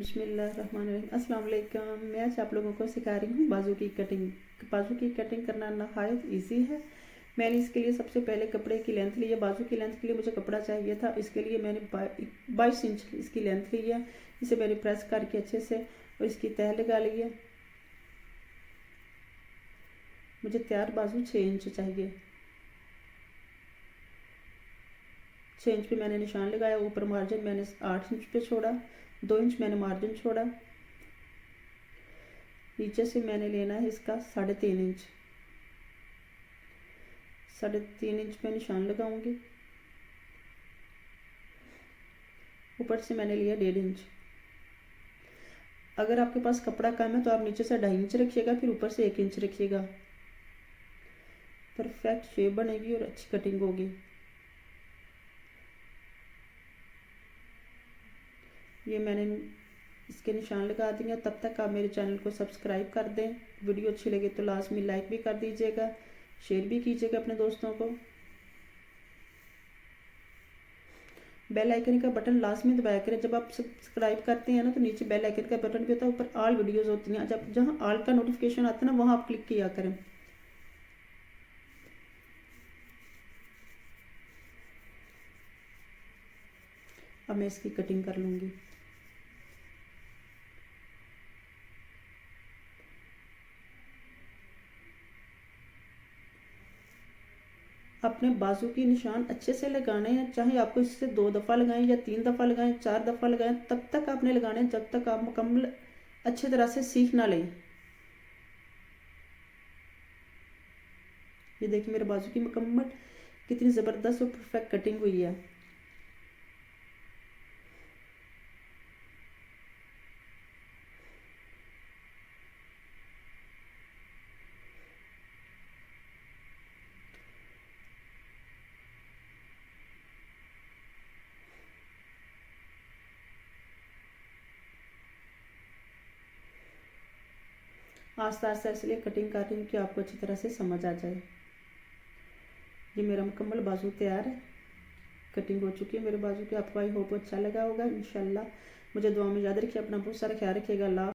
बिस्मिल्लाहिर्रहमानिर्रहीम। अस्सलाम वालेकुम। मैं आज आप लोगों को सिखा रही हूँ बाजू की कटिंग। बाजू की कटिंग करना नहायत इजी है। मैंने इसके लिए सबसे पहले कपड़े की लेंथ ली है। बाजू की लेंथ के लिए मुझे कपड़ा चाहिए था, इसके लिए मैंने 22 इंच इसकी लेंथ ली है। इसे मैंने प्रेस करके अच्छे से और इसकी तह लगा ली है। मुझे तैयार बाजू 6 इंच चाहिए। 6 इंच पे मैंने निशान लगाया। ऊपर मार्जिन मैंने 8 इंच पे छोड़ा, 2 इंच मैंने मार्जिन छोड़ा। नीचे से मैंने लेना है इसका 3.5 इंच। 3.5 इंच पे निशान लगाऊंगी। ऊपर से मैंने लिया 1.5 इंच। अगर आपके पास कपड़ा कम है तो आप नीचे से 2.5 इंच रखिएगा, फिर ऊपर से 1 इंच रखिएगा। परफेक्ट शेप बनेगी और अच्छी कटिंग होगी। ये मैंने इसके निशान लगा दिए। तब तक आप मेरे चैनल को सब्सक्राइब कर दें। वीडियो अच्छी लगे तो लास्ट में लाइक भी कर दीजिएगा, शेयर भी कीजिएगा अपने दोस्तों को। बेल आइकन का बटन लास्ट में दबाया करें। जब आप सब्सक्राइब करते हैं ना तो नीचे बेल आइकन का बटन भी होता है, ऊपर ऑल वीडियोस होती हैं। जब जहाँ ऑल का नोटिफिकेशन आता है ना वहाँ आप क्लिक किया करें। अब मैं इसकी कटिंग कर लूँगी। अपने बाजू की निशान अच्छे से लगाने हैं, चाहे आपको इससे 2 दफ़ा लगाएं या 3 दफ़ा लगाएं, 4 दफ़ा लगाएं, तब तक आपने लगाने हैं जब तक आप मुकम्मल अच्छी तरह से सीख ना लें। ये देखिए मेरे बाजू की मुकम्मल कितनी ज़बरदस्त और परफेक्ट कटिंग हुई है। आस्ता आस्ता इसलिए कटिंग कर रही हूँ कि आपको अच्छी तरह से समझ आ जाए। ये मेरा मुकम्मल बाजू तैयार है, कटिंग हो चुकी है मेरे बाजू की। आपको आई होप अच्छा लगा होगा। इंशाल्लाह मुझे दुआ में याद रखिए। अपना बहुत सारा ख्याल रखिएगा। अल्लाह।